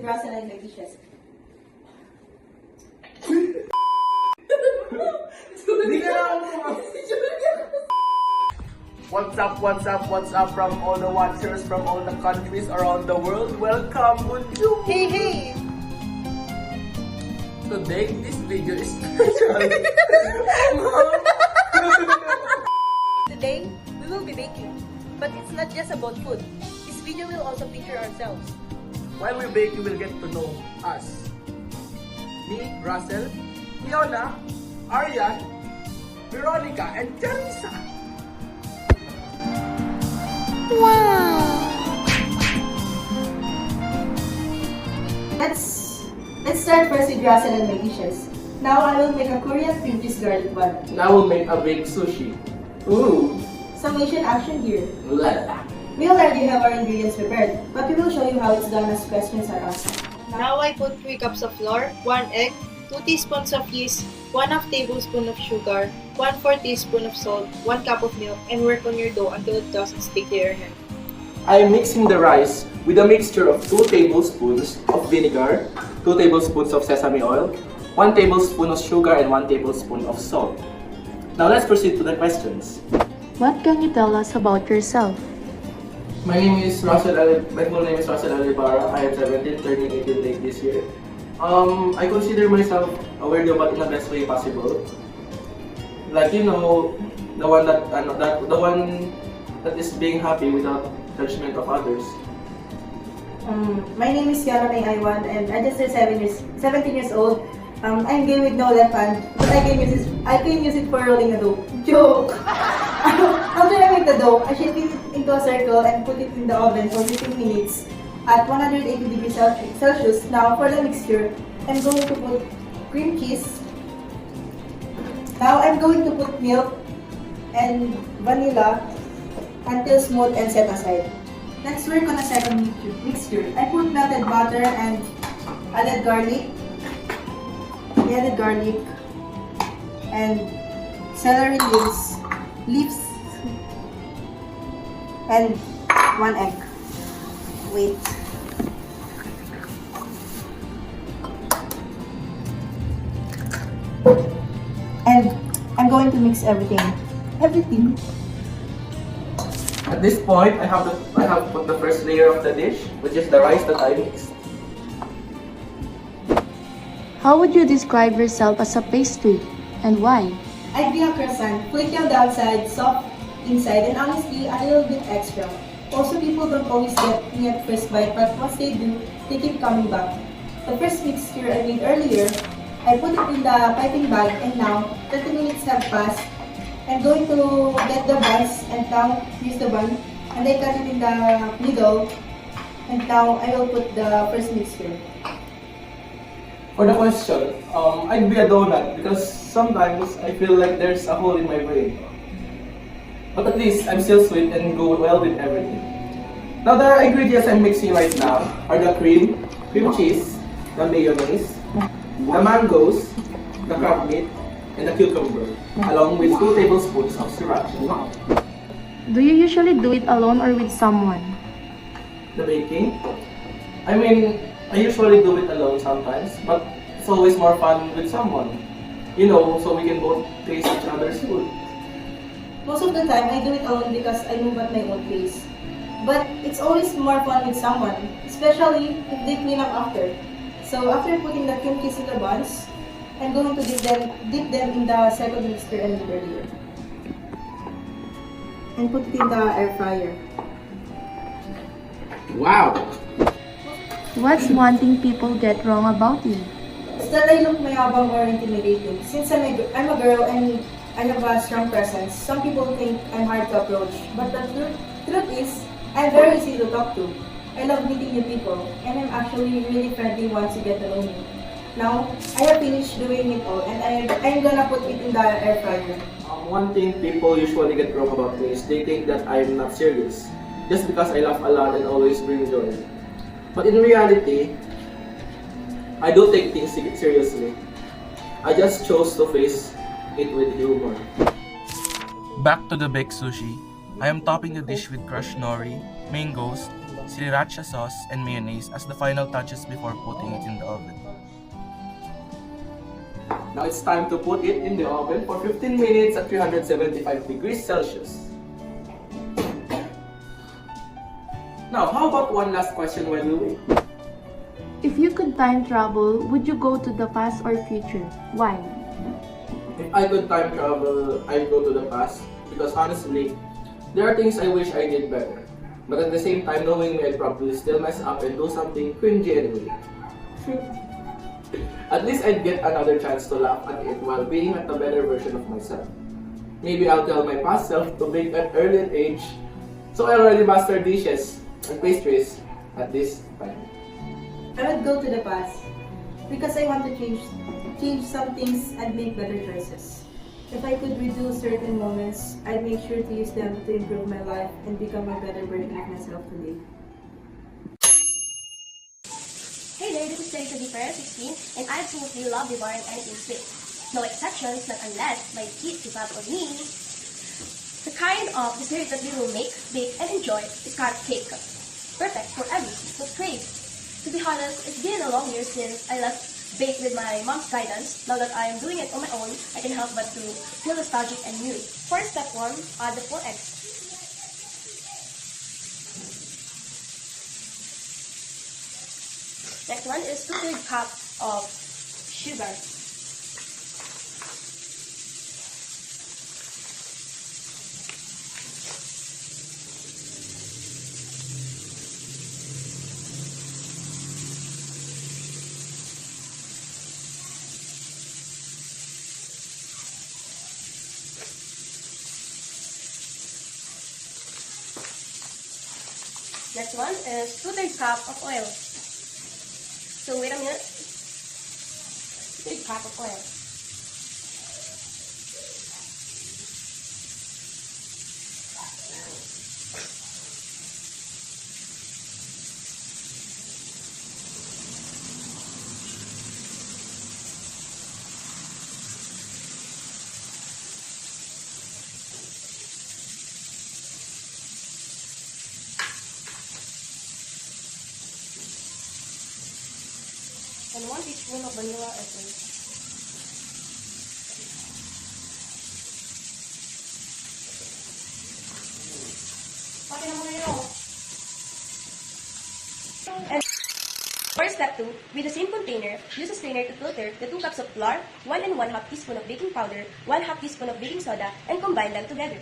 Russell and Delicious. What's up from all the watchers from all the countries around the world? Welcome, bonjour! Hey, hey! Today, this video is special. Today, we will be baking. But it's not just about food. This video will also feature ourselves. While we bake, you will get to know us. Me, Russell, Fiona, Aryan, Veronica, and Teresa. Let's start first with Russell and my dishes. Now I will make a Korean cream cheese garlic bun. Now we'll make a big sushi. Ooh, Some Asian action here. lala. We already have our ingredients prepared, but we will show you how it's done as questions are asked. Now I put 3 cups of flour, 1 egg, 2 teaspoons of yeast, 1/2 tablespoon of sugar, 1/4 teaspoon of salt, 1 cup of milk, and work on your dough until it doesn't stick to your hand. I'm mixing the rice with a mixture of 2 tablespoons of vinegar, 2 tablespoons of sesame oil, 1 tablespoon of sugar, and 1 tablespoon of salt. Now let's proceed to the questions. What can you tell us about yourself? My full name is Russell Alibara. I am 17, turning 18 late this year. I consider myself a weirdo but in the best way possible. Like, you know, the one that is being happy without judgment of others. My name is Fiona May Iwan, and I just turned 17 years old. I'm gay with no left hand, but I can use it for rolling a dough. Joke! After I make the dough, I shape it into a circle and put it in the oven for 15 minutes at 180 degrees Celsius. Now for the mixture, I'm going to put cream cheese. Now I'm going to put milk and vanilla until smooth and set aside. Let's work on a second mixture. I put melted butter and added garlic. And celery leaves, and 1 egg. Wait. And I'm going to mix everything. At this point, I have put the first layer of the dish, which is the rice that I mixed. How would you describe yourself as a pastry and why? I bring a croissant, flaky on the outside, soft inside, and honestly, a little bit extra. Also, people don't always get me at first bite, but once they do, they keep coming back. The first mixture I made earlier, I put it in the piping bag, and now 30 minutes have passed. I'm going to get the buns, and now here's the bun, and I cut it in the middle, and now I will put the first mixture. For the question, I'd be a donut because sometimes I feel like there's a hole in my brain. But at least I'm still sweet and go well with everything. Now the ingredients I'm mixing right now are the cream cheese, the mayonnaise, the mangoes, the crab meat, and the cucumber, along with 2 tablespoons of sriracha. Do you usually do it alone or with someone? The baking, I usually do it alone sometimes, but it's always more fun with someone. You know, so we can both taste each other's food. Most of the time, I do it alone because I move at my own pace. But it's always more fun with someone, especially if they clean up after. So after putting the cream cheese in the buns, I'm going to dip them in the second mixture I made earlier. And put it in the air fryer. Wow! What's one thing people get wrong about you? It's that I look mayabang or intimidating. Since I'm a girl and I have a strong presence, some people think I'm hard to approach. But the truth is, I'm very easy to talk to. I love meeting new people, and I'm actually really friendly once you get to know me. Now, I have finished doing it all, and I'm gonna put it in the air fryer. One thing people usually get wrong about me is they think that I'm not serious, just because I laugh a lot and always bring joy. But in reality, I do take things seriously. I just chose to face it with humor. Back to the baked sushi. I am topping the dish with crushed nori, mangoes, sriracha sauce, and mayonnaise as the final touches before putting it in the oven. Now it's time to put it in the oven for 15 minutes at 375 degrees Celsius. Now, how about one last question while we wait? If you could time travel, would you go to the past or future? Why? If I could time travel, I'd go to the past because honestly, there are things I wish I did better. But at the same time, knowing me, I'd probably still mess up and do something cringy anyway. At least I'd get another chance to laugh at it while being at a better version of myself. Maybe I'll tell my past self to bake at early age so I already mastered dishes and pastries at this time. I would go to the past because I want to change some things and make better choices. If I could redo certain moments, I'd make sure to use them to improve my life and become a better version of myself today. Hey there, this is Teresa Di Ferrer, 16, and I absolutely love devouring anything sweet. No exceptions, not unless my kids give up on me. The kind of dessert that we will make, bake, and enjoy is carrot cake. Perfect for every seafood crave. To be honest, it's been a long year since I last baked with my mom's guidance. Now that I am doing it on my own, I can help but to feel nostalgic and new. For step 1, add the 4 eggs. Next one is 2/3 cup of sugar. Next one is 2/3 cup of oil. So wait a minute. 2/3 cup of oil. And 1 teaspoon of vanilla essence. Pati na muna yun. And for step 2, with the same container, use a strainer to filter the 2 cups of flour, 1 and 1/2 teaspoon of baking powder, 1/2 teaspoon of baking soda, and combine them together.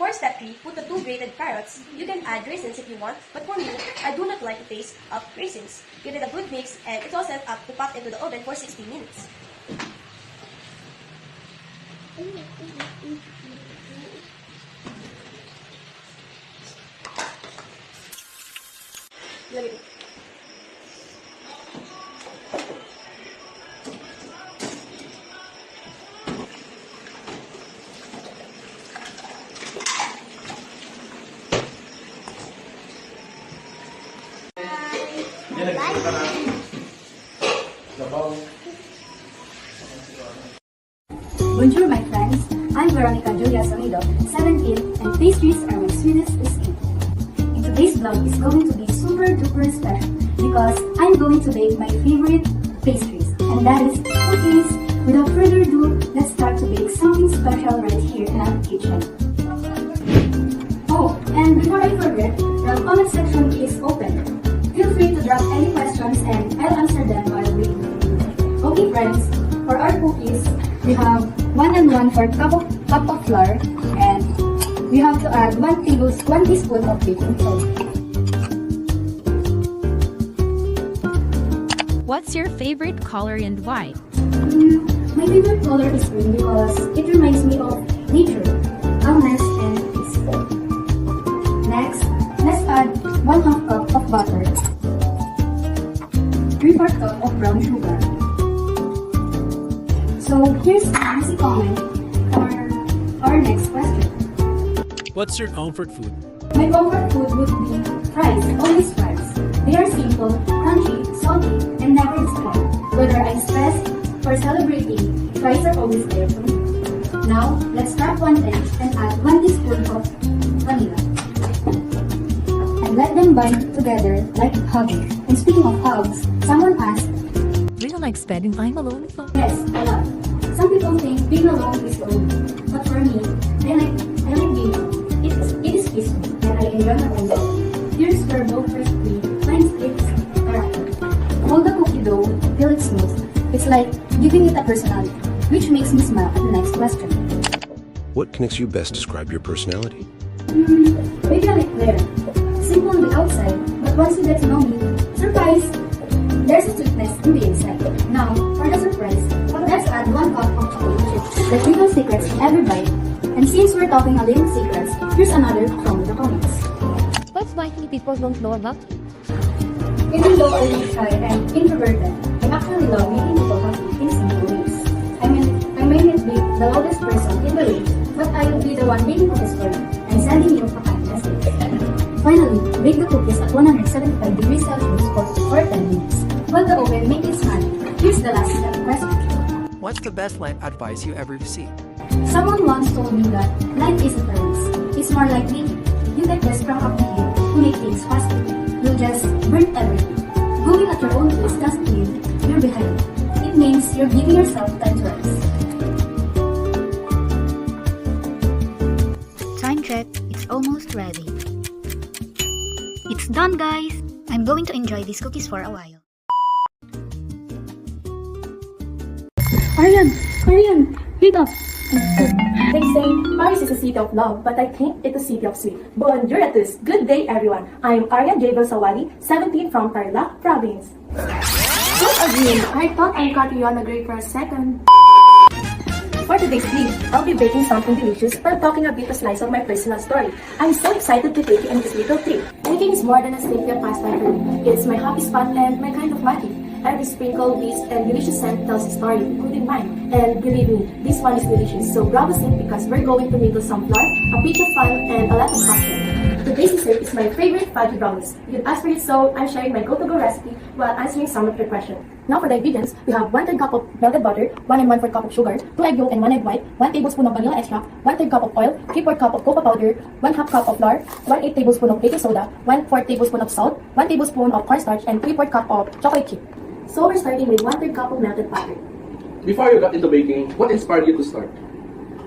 For step 3, put the 2 grated carrots. You can add raisins if you want, but for me, I do not like the taste of raisins. Give it a good mix, and it's all set up to pop into the oven for 60 minutes. Bonjour my friends, I'm Veronica Julia Sonido, 17, and pastries are my sweetest escape. And today's vlog is going to be super duper special because I'm going to bake my favorite pastries, and that is cookies. Without further ado, let's start to bake something special right here in our kitchen. Oh, and before I forget, the comment section is open. Feel free to drop any questions and I'll answer them while waiting. Okay friends, for our cookies, we have 1 and 1/4 cup of flour, and we have to add 1 teaspoon of baking soda. What's your favorite color and why? My favorite color is green because it reminds me of nature, calmness, and peaceful. Next, let's add 1/2 cup of butter, 3/4 cup of brown sugar. So here's an easy comment for our next question. What's your comfort food? My comfort food would be fries, always fries. They are simple, crunchy, salty, and never explain. Whether I'm stressed, For celebrating, fries are always there for me. Now, let's crack 1 egg and add 1 teaspoon of vanilla. And let them bind together like hugging. And speaking of hugs, someone asked, Do you like spending time alone? yes, a lot. Some people think being alone is lonely. But for me, I like being alone. It is peaceful and I enjoy my own time. Here's where both firstly finds its character. Hold the cookie dough till it's smooth. It's like giving it a personality, which makes me smile at the next question. What connects you best describe your personality? Maybe I like Claire. Simple on the outside, but once you get to know me, surprise! There's a sweetness in the inside. Now, for the surprise, let's add 1 cup of chocolate chips. The little secrets in every bite. And since we're talking a little secrets, here's another from the comments. What's one thing people don't know about you? Even though I'm shy and introverted, I actually love making people happy in simple ways. I may not be the loudest person in the room, but I will be the one making cookies for you and sending you a kind message. Finally, bake the cookies at 175 degrees Celsius for 10 minutes. While the oven makes it hot, here's the last step question. What's the best life advice you ever received? Someone once told me that life isn't a race. It's more like living. You get the sprung up here to make things faster. You'll just burn everything. Going at your own pace doesn't mean you're behind. It means you're giving yourself time to rest. Time check, it's almost ready. It's done, guys! I'm going to enjoy these cookies for a while. Arian, wake up! They say Paris is a city of love, but I think it's a city of sweet. Bonjour à tous. Good day, everyone. I'm Aryan Jabal Sawali, 17 from Tarlac Province. What a dream! I thought I caught you on a grade for a second. For today's clip, I'll be baking something delicious or talking a bit a slice of my personal story. I'm so excited to take you on this little trip. Baking is more than a simply pastime for me. It's my happy spot and my kind of magic. Every sprinkle, whisk, and delicious scent tells a story, including mine. And believe me, this one is delicious. So grab a sip because we're going to mingle some flour, a pinch of fun, and a lot of passion. Today's dessert is my favorite fudgy brownies. You'd ask for it, so I'm sharing my go-to-go recipe while answering some of your questions. Now for the ingredients, we have 1/3 cup of melted butter, 1 1/4 cup of sugar, 2 egg yolk and 1 egg white, 1 tablespoon of vanilla extract, 1/3 cup of oil, 3/4 cup of cocoa powder, 1/2 cup of flour, 1/8 tablespoon of baking soda, 1/4 tablespoon of salt, 1 tablespoon of cornstarch, and 3/4 cup of chocolate chip. So we're starting with 1/3 cup of melted butter. Before you got into baking, what inspired you to start?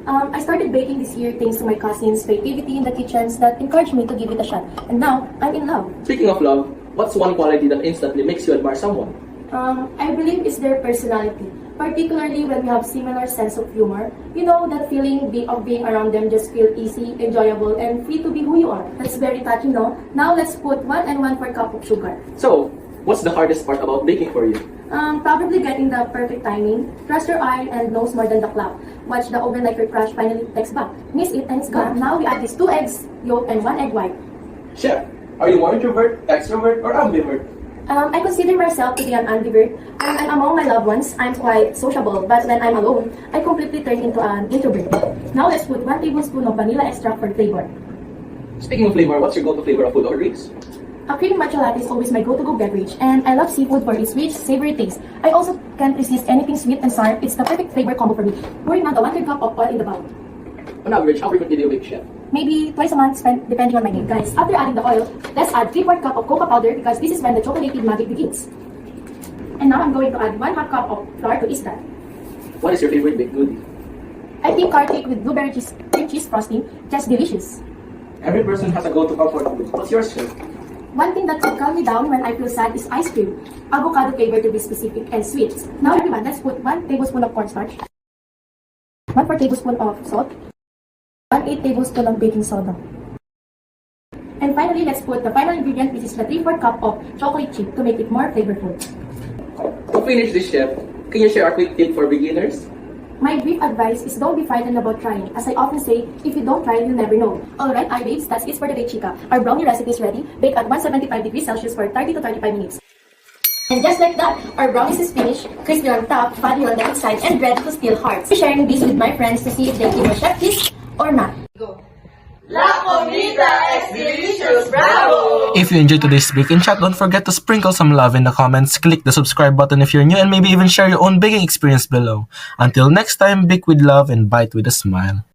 I started baking this year thanks to my cousin's creativity in the kitchens that encouraged me to give it a shot. And now, I'm in love. Speaking of love, what's one quality that instantly makes you admire someone? I believe it's their personality. Particularly when we have similar sense of humor. You know, that feeling of being around them just feel easy, enjoyable, and free to be who you are. That's very touching, no? Now let's put 1 1/4 cup of sugar. So, what's the hardest part about baking for you? Probably getting the perfect timing. Trust your eye and knows more than the clock. Watch the oven like your crush finally texts back. Miss it and it's gone. Now we add these 2 eggs, yolk, and 1 egg white. Chef, are you more introvert, extrovert, or ambivert? I consider myself to be an ambivert. When I'm among my loved ones, I'm quite sociable, but when I'm alone, I completely turn into an introvert. Now let's put 1 tablespoon of vanilla extract for flavor. Speaking of flavor, what's your go-to flavor of food or drinks? A cream matcha latte is always my go-to-go beverage, and I love seafood for its rich, savory taste. I also can't resist anything sweet and sour. It's the perfect flavor combo for me. Pouring out the 1/3 cup of oil in the bowl. On average, how frequently do you bake, Chef? Maybe twice a month, depending on my need, guys. After adding the oil, let's add 3/4 cup of cocoa powder because this is when the chocolated magic begins. And now I'm going to add 1/2 cup of flour to ease that. What is your favorite baked goodie? I think carrot cake with blueberry cream cheese frosting, just delicious. Every person has a go-to comfort food. What's yours, Chef? One thing that will calm me down when I feel sad is ice cream. Avocado flavor to be specific and sweet. Now everyone, let's put 1 tablespoon of cornstarch, 1/4 tablespoon of salt, 1/8 tablespoon of baking soda. And finally, let's put the final ingredient, which is the 3/4 cup of chocolate chip to make it more flavorful. To finish this, Chef, can you share a quick tip for beginners? My brief advice is don't be frightened about trying. As I often say, if you don't try, you'll never know. Alright, babes, that's it for today, chica. Our brownie recipe is ready. Bake at 175 degrees Celsius for 30 to 35 minutes. And just like that, our brownies is finished, crispy on top, fudgy on the inside, and ready to steal hearts. I'm sharing these with my friends to see if they give a chef kiss or not. Go. La comida es delicious, bravo! If you enjoyed today's Baking Chat, don't forget to sprinkle some love in the comments, click the subscribe button if you're new, and maybe even share your own baking experience below. Until next time, bake with love and bite with a smile.